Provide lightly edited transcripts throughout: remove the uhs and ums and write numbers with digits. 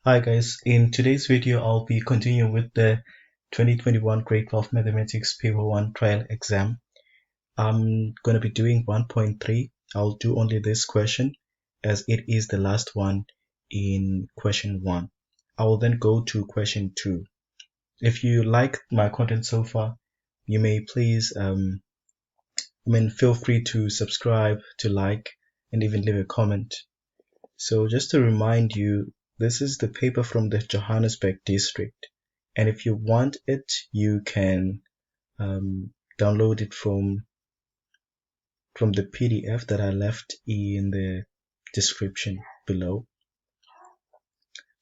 Hi guys, in today's video I'll be continuing with the 2021 Grade 12 Mathematics Paper 1 trial exam. I'm going to be doing 1.3. I'll do only this question as it is the last one in question 1. I will then go to question 2. If you like my content so far, you may please feel free to subscribe, to like, and even leave a comment. So just to remind you, this is the paper from the Johannesburg district, and if you want it, you can download it from the PDF that I left in the description below.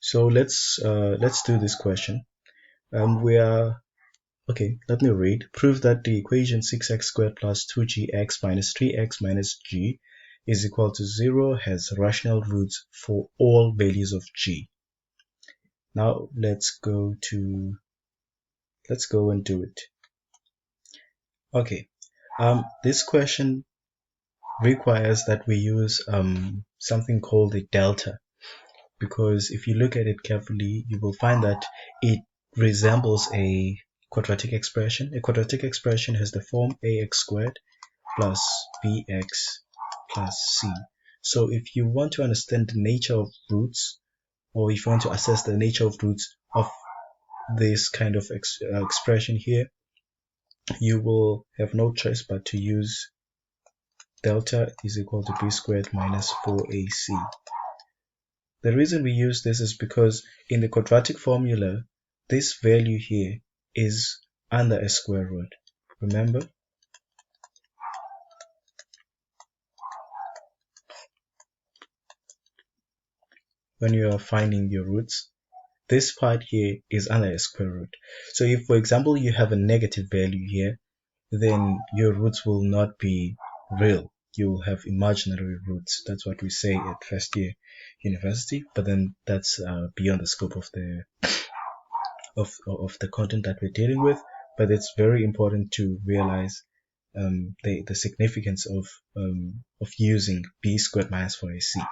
So let's do this question. Okay, let me read. Prove that the equation 6x squared plus 2gx minus 3x minus g is equal to 0 has rational roots for all values of g. Now let's go and do it. Okay, this question requires that we use something called a delta, because if you look at it carefully, you will find that it resembles a quadratic expression. A quadratic expression has the form ax squared plus bx plus c. So if you want to understand the nature of roots, or if you want to assess the nature of roots of this kind of expression here, you will have no choice but to use delta is equal to b squared minus 4ac. The reason we use this is because in the quadratic formula, this value here is under a square root. Remember? When you are finding your roots, this part here is under a square root. So if, for example, you have a negative value here, then your roots will not be real. You will have imaginary roots. That's what we say at first year university, but then that's beyond the scope of the content that we're dealing with. But it's very important to realize the significance of using b squared minus 4ac.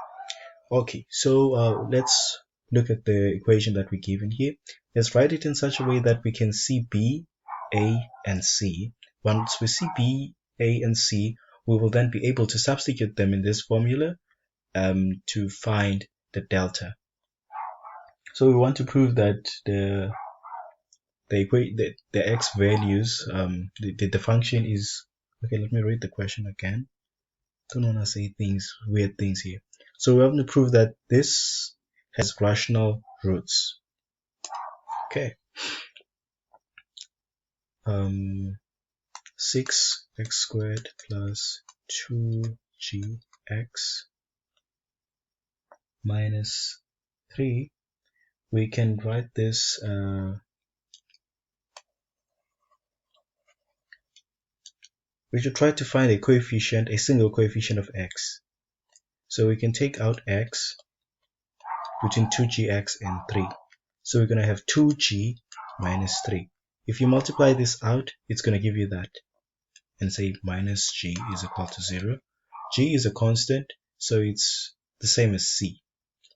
Okay, so let's look at the equation that we're given here. Let's write it in such a way that we can see b, a, and c. Once we see b, a, and c, we will then be able to substitute them in this formula to find the delta. So we want to prove that the x values, the function is, okay, let me read the question again. Don't want to say weird things here. So we have to prove that this has rational roots. Okay. 6x squared plus 2gx minus 3. We can write this we should try to find a single coefficient of x. So we can take out x between 2gx and 3. So we're going to have 2g minus 3. If you multiply this out, it's going to give you that. And say minus g is equal to 0. G is a constant, so it's the same as c.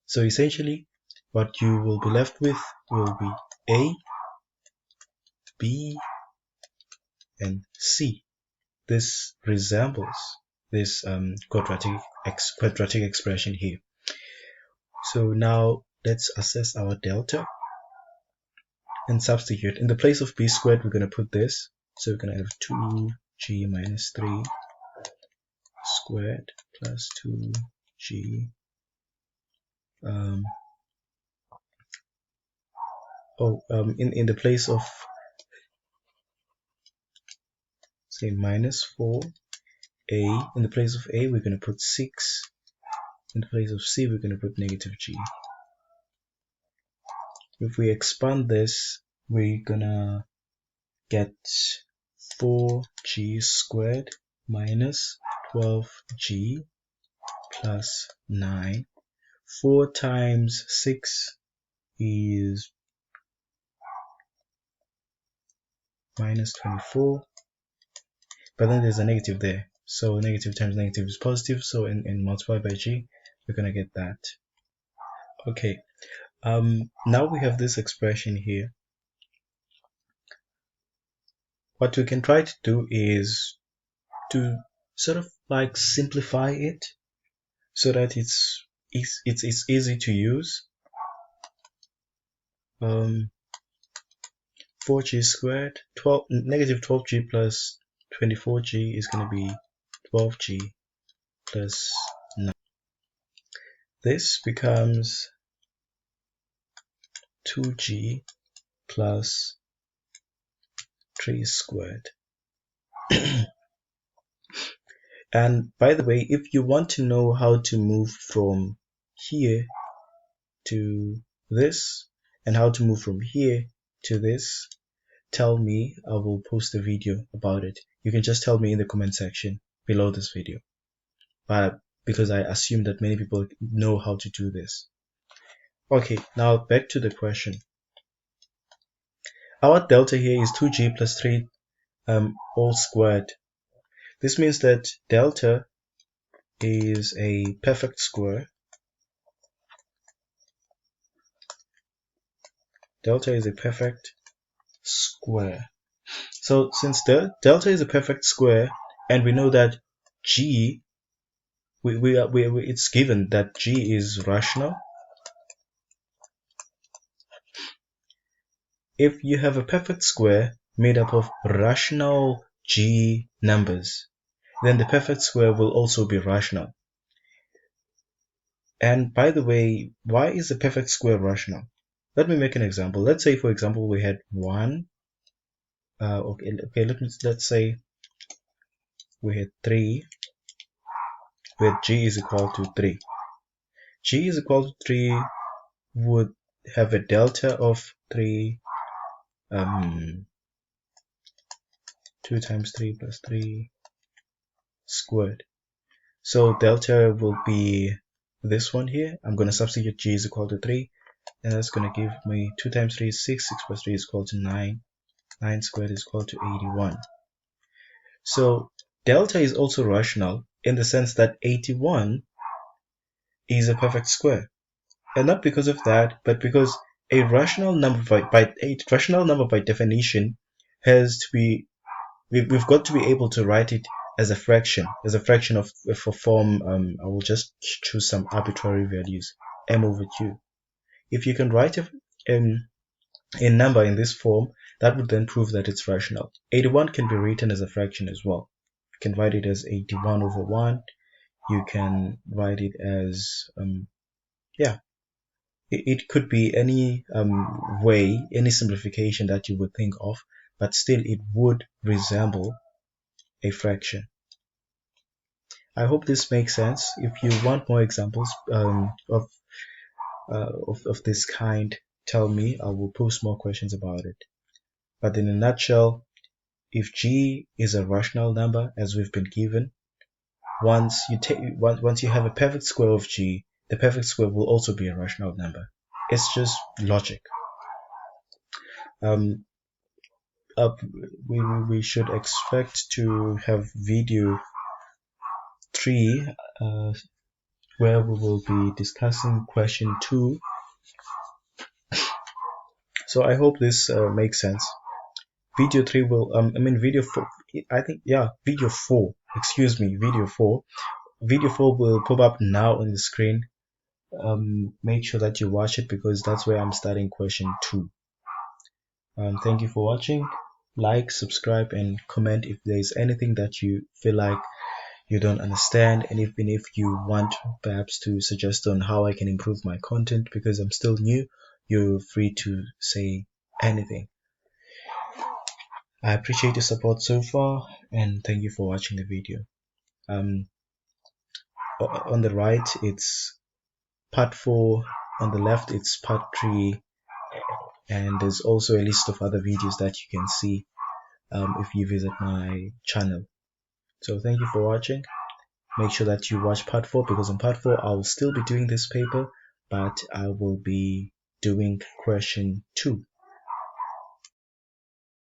So essentially, what you will be left with will be a, b, and c. This resembles this quadratic expression here. So now let's assess our delta and substitute. In the place of b squared, we're going to put this. So we're going to have 2g minus 3 squared plus 2g in the place of, say, minus 4a, in the place of a we're going to put 6, in the place of c we're going to put negative g. If we expand this, we're gonna get 4g squared minus 12g plus 9. 4 times 6 is minus 24, but then there's a negative there, so negative times negative is positive, so in multiplied by g we're gonna get that. Okay, Now we have this expression here. What we can try to do is to sort of like simplify it so that it's easy to use. 4g squared, negative 12g plus 24g is going to be 12g plus 9. This becomes 2g plus 3 squared. And by the way, if you want to know how to move from here to this and how to move from here to this, tell me. I will post a video about it. You can just tell me in the comment section below this video, but because I assume that many people know how to do this. Okay, now back to the question. Our delta here is 2g plus 3 all squared. This means that delta is a perfect square. Delta is a perfect square. So since delta is a perfect square, and we know that g, it's given that g is rational. If you have a perfect square made up of rational g numbers, then the perfect square will also be rational. And by the way, why is the perfect square rational? Let me make an example. Let's say, for example, we had 1. Let's say we had 3, where g is equal to 3. G is equal to 3 would have a delta of 3. 2 times 3 plus 3 squared. So delta will be this one here. I'm going to substitute g is equal to 3, and that's going to give me 2 times 3 is 6, 6 plus 3 is equal to 9, 9 squared is equal to 81. So delta is also rational in the sense that 81 is a perfect square, and not because of that, but because a rational number by definition has to be, we've got to be able to write it as a fraction of for form. I will just choose some arbitrary values, m over q. If you can write a number in this form, that would then prove that it's rational. 81 can be written as a fraction as well. You can write it as 81 over 1. You can write it as it could be any way, any simplification that you would think of, but still it would resemble a fraction. I hope this makes sense. If you want more examples of this kind, tell me. I will post more questions about it. But in a nutshell, if g is a rational number, as we've been given, once you have a perfect square of g, the perfect square will also be a rational number. It's just logic. We should expect to have video 3 where we will be discussing question 2. So I hope this makes sense. Video 3 will video 4, video 4, excuse me, video 4 will pop up now on the screen. Make sure that you watch it, because that's where I'm starting question 2. Thank you for watching. Like, subscribe, and comment if there's anything that you feel like you don't understand, and even if you want perhaps to suggest on how I can improve my content, because I'm still new, you're free to say anything. I appreciate your support so far, and thank you for watching the video. On the right it's part 4, on the left it's part 3, and there's also a list of other videos that you can see if you visit my channel. So thank you for watching. Make sure that you watch part 4, because in part 4 I will still be doing this paper, but I will be doing question 2.